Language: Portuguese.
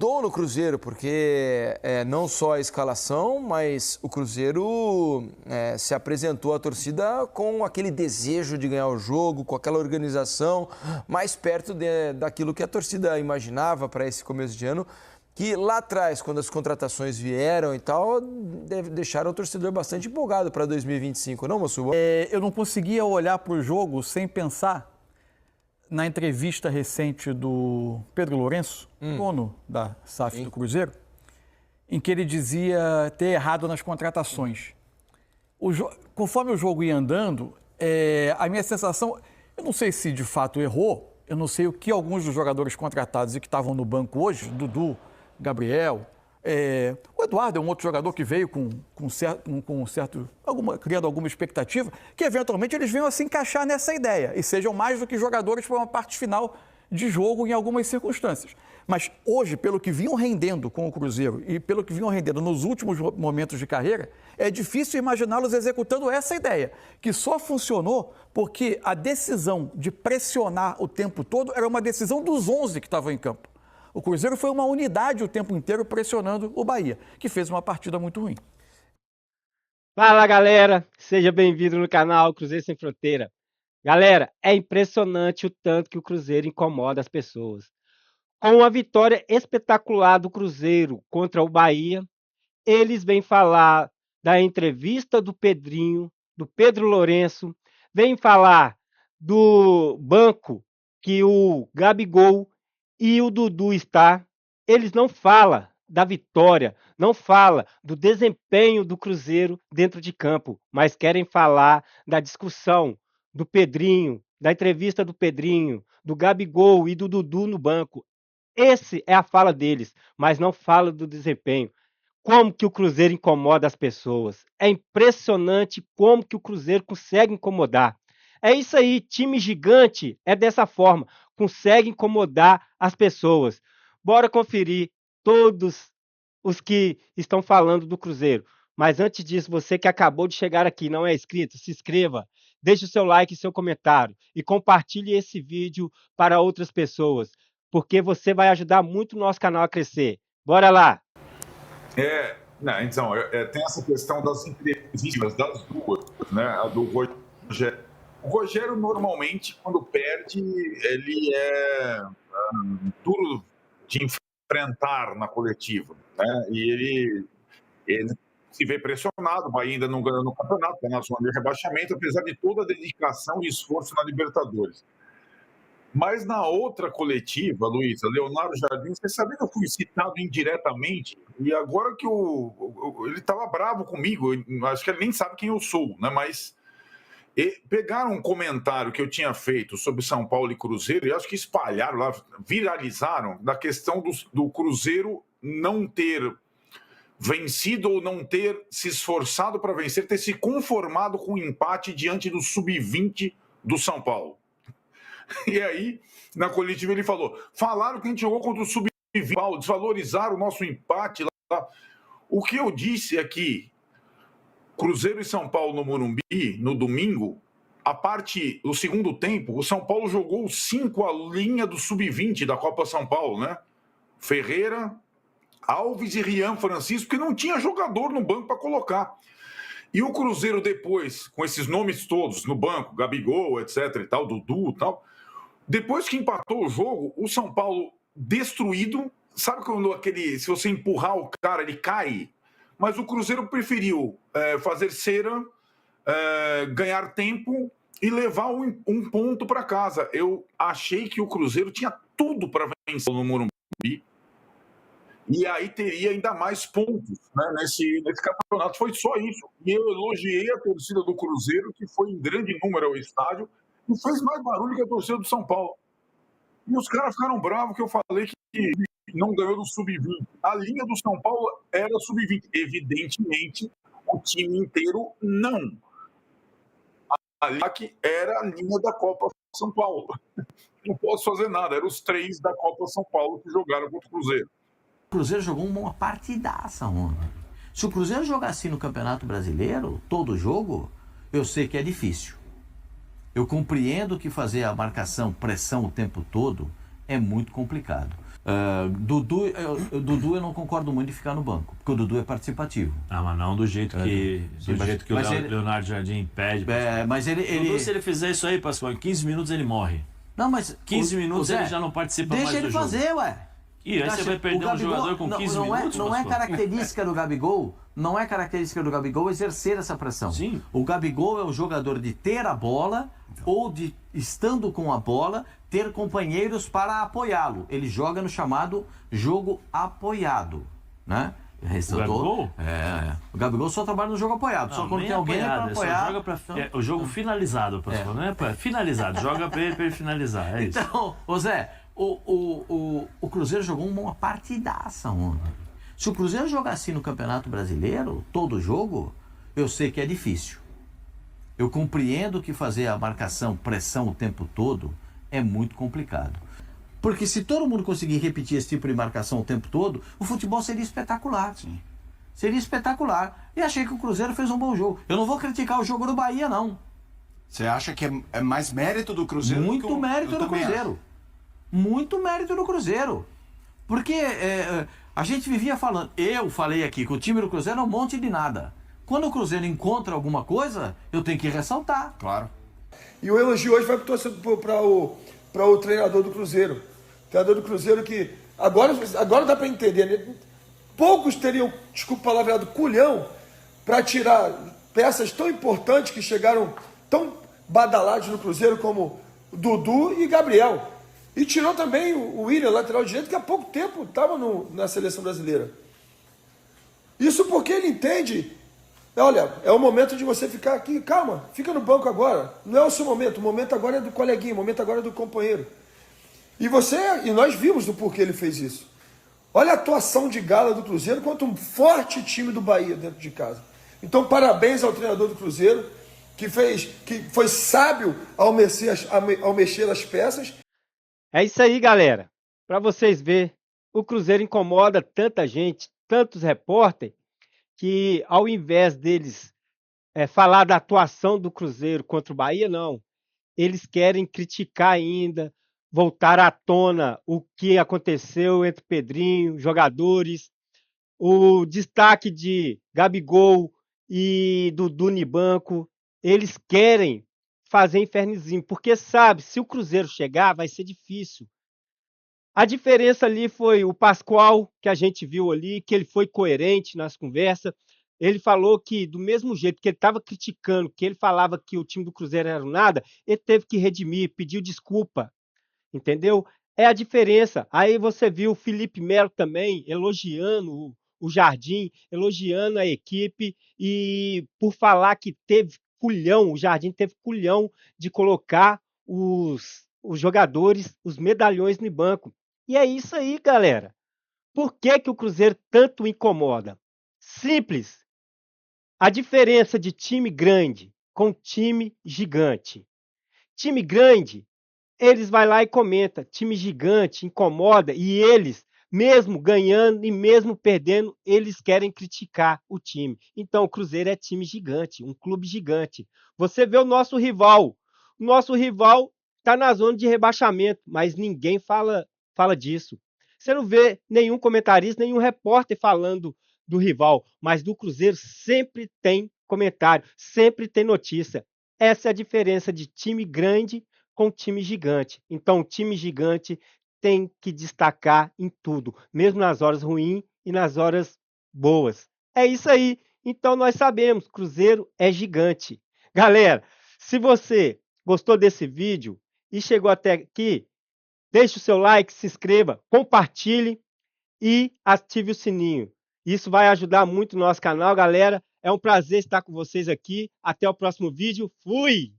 mudou no Cruzeiro, porque não só a escalação, mas o Cruzeiro se apresentou à torcida com aquele desejo de ganhar o jogo, com aquela organização mais perto daquilo que a torcida imaginava para esse começo de ano, que lá atrás, quando as contratações vieram e tal, deixaram o torcedor bastante empolgado para 2025, não, Mossuba? Eu não conseguia olhar para o jogo sem pensar na entrevista recente do Pedro Lourenço, dono da SAF do Cruzeiro, em que ele dizia ter errado nas contratações. Conforme o jogo ia andando, a minha sensação, eu não sei se de fato errou, eu não sei o que alguns dos jogadores contratados e que estavam no banco hoje, Dudu, Gabriel, o Eduardo é um outro jogador que veio criando alguma expectativa, que eventualmente eles venham a se encaixar nessa ideia e sejam mais do que jogadores para uma parte final de jogo em algumas circunstâncias. Mas hoje, pelo que vinham rendendo com o Cruzeiro e pelo que vinham rendendo nos últimos momentos de carreira, é difícil imaginá-los executando essa ideia, que só funcionou porque a decisão de pressionar o tempo todo era uma decisão dos 11 que estavam em campo. O Cruzeiro foi uma unidade o tempo inteiro pressionando o Bahia, que fez uma partida muito ruim. Fala, galera! Seja bem-vindo no canal Cruzeiro Sem Fronteira. Galera, é impressionante o tanto que o Cruzeiro incomoda as pessoas. Com a vitória espetacular do Cruzeiro contra o Bahia, eles vêm falar da entrevista do Pedrinho, do Pedro Lourenço, vêm falar do banco que o Gabigol e o Dudu está. Eles não falam da vitória, não falam do desempenho do Cruzeiro dentro de campo, mas querem falar da discussão do Pedrinho, da entrevista do Pedrinho, do Gabigol e do Dudu no banco. Essa é a fala deles, mas não fala do desempenho. Como que o Cruzeiro incomoda as pessoas. É impressionante como que o Cruzeiro consegue incomodar. É isso aí, time gigante é dessa forma, consegue incomodar as pessoas. Bora conferir todos os que estão falando do Cruzeiro. Mas antes disso, você que acabou de chegar aqui e não é inscrito, se inscreva, deixe o seu like e seu comentário e compartilhe esse vídeo para outras pessoas, porque você vai ajudar muito o nosso canal a crescer. Bora lá! Então, tem essa questão das entrevistas das duas, né? A do Rogério. O Rogério, normalmente, quando perde, ele é duro de enfrentar na coletiva, né? E ele se vê pressionado, o Bahia ainda não ganhou no campeonato, está na zona de rebaixamento, apesar de toda a dedicação e esforço na Libertadores. Mas na outra coletiva, Luísa, Leonardo Jardim, você sabe que eu fui citado indiretamente, e agora que ele estava bravo comigo, acho que ele nem sabe quem eu sou, né? Mas pegaram um comentário que eu tinha feito sobre São Paulo e Cruzeiro, e acho que espalharam lá, viralizaram, da questão do Cruzeiro não ter vencido ou não ter se esforçado para vencer, ter se conformado com o empate diante do Sub-20 do São Paulo. E aí, na coletiva, ele falaram que a gente jogou contra o Sub-20, desvalorizaram o nosso empate lá. O que eu disse aqui, Cruzeiro e São Paulo no Morumbi, no domingo, o segundo tempo, o São Paulo jogou 5 a linha do Sub-20 da Copa São Paulo, né? Ferreira, Alves e Rian Francisco, porque não tinha jogador no banco para colocar. E o Cruzeiro depois, com esses nomes todos no banco, Gabigol, etc e tal, Dudu e tal, depois que empatou o jogo, o São Paulo destruído, sabe quando se você empurrar o cara, ele cai? Mas o Cruzeiro preferiu fazer cera, ganhar tempo e levar um ponto para casa. Eu achei que o Cruzeiro tinha tudo para vencer no Morumbi e aí teria ainda mais pontos, né, nesse campeonato. Foi só isso. E eu elogiei a torcida do Cruzeiro, que foi em grande número ao estádio e fez mais barulho que a torcida do São Paulo. E os caras ficaram bravos que eu falei que não ganhou do Sub-20. A linha do São Paulo era Sub-20. Evidentemente, o time inteiro não. A linha que era a linha da Copa São Paulo. Não posso fazer nada. Eram os 3 da Copa São Paulo que jogaram contra o Cruzeiro. O Cruzeiro jogou uma partidaça ontem. Se o Cruzeiro jogar assim no Campeonato Brasileiro, todo jogo, eu sei que é difícil. Eu compreendo que fazer a marcação, pressão o tempo todo é muito complicado. Dudu eu não concordo muito de ficar no banco, porque o Dudu é participativo. Ah, mas não do jeito que, o Leonardo Jardim pede. Mas Dudu, se ele fizer isso aí, Pascoal, em 15 minutos ele morre. Não, mas 15 minutos ele já não participa mais do jogo. Deixa ele fazer, ué. E aí você vai perder um jogador com 15 minutos, não é característica do Gabigol, não é característica do Gabigol exercer essa pressão. Sim. O Gabigol é o jogador de ter a bola ou de, estando com a bola, ter companheiros para apoiá-lo. Ele joga no chamado jogo apoiado, né? O Gabigol? O Gabigol só trabalha no jogo apoiado. Só quando tem alguém para apoiar. Joga o jogo finalizado, Pascoal. Não é finalizado. Joga para ele finalizar. É isso. Então, ô Zé, o Cruzeiro jogou uma partidaça ontem. Se o Cruzeiro jogar assim no Campeonato Brasileiro, todo jogo, eu sei que é difícil. Eu compreendo que fazer a marcação, pressão o tempo todo é muito complicado. Porque se todo mundo conseguir repetir esse tipo de marcação o tempo todo, o futebol seria espetacular. Sim. Seria espetacular. E achei que o Cruzeiro fez um bom jogo. Eu não vou criticar o jogo do Bahia, não. Você acha que é mais mérito do Cruzeiro? Muito mérito do Cruzeiro. Muito mérito do Cruzeiro. Porque a gente vivia falando, eu falei aqui que o time do Cruzeiro é um monte de nada. Quando o Cruzeiro encontra alguma coisa, eu tenho que ressaltar. Claro. E o elogio hoje vai para o treinador do Cruzeiro. O treinador do Cruzeiro que agora dá para entender, né? Poucos teriam, desculpa o palavreado, culhão para tirar peças tão importantes que chegaram tão badalados no Cruzeiro como Dudu e Gabriel. E tirou também o William, lateral direito, que há pouco tempo estava na seleção brasileira. Isso porque ele entende, olha, é o momento de você ficar aqui, calma, fica no banco agora. Não é o seu momento, o momento agora é do coleguinha, o momento agora é do companheiro. E nós vimos do porquê ele fez isso. Olha a atuação de gala do Cruzeiro contra um forte time do Bahia dentro de casa. Então, parabéns ao treinador do Cruzeiro, que foi sábio ao mexer as peças. É isso aí, galera. Para vocês verem, o Cruzeiro incomoda tanta gente, tantos repórteres, que ao invés deles falar da atuação do Cruzeiro contra o Bahia, não. Eles querem criticar ainda, voltar à tona o que aconteceu entre Pedrinho, jogadores, o destaque de Gabigol e Dudu no banco. Eles querem fazer infernizinho, porque sabe, se o Cruzeiro chegar, vai ser difícil. A diferença ali foi o Pascoal, que a gente viu ali, que ele foi coerente nas conversas. Ele falou que, do mesmo jeito que ele estava criticando, que ele falava que o time do Cruzeiro era nada, ele teve que redimir, pediu desculpa, entendeu? É a diferença. Aí você viu o Felipe Melo também elogiando o Jardim, elogiando a equipe, e por falar que teve culhão, o Jardim teve culhão de colocar os jogadores, os medalhões no banco. E é isso aí, galera. Por que o Cruzeiro tanto incomoda? Simples. A diferença de time grande com time gigante. Time grande, eles vai lá e comenta. Time gigante incomoda e eles, mesmo ganhando e mesmo perdendo, eles querem criticar o time. Então, o Cruzeiro é time gigante, um clube gigante. Você vê o nosso rival. O nosso rival está na zona de rebaixamento, mas ninguém fala disso. Você não vê nenhum comentarista, nenhum repórter falando do rival, mas do Cruzeiro sempre tem comentário, sempre tem notícia. Essa é a diferença de time grande com time gigante. Então, o time gigante tem que destacar em tudo, mesmo nas horas ruins e nas horas boas. É isso aí. Então nós sabemos, Cruzeiro é gigante. Galera, se você gostou desse vídeo e chegou até aqui, deixe o seu like, se inscreva, compartilhe e ative o sininho. Isso vai ajudar muito o nosso canal, galera. É um prazer estar com vocês aqui. Até o próximo vídeo. Fui!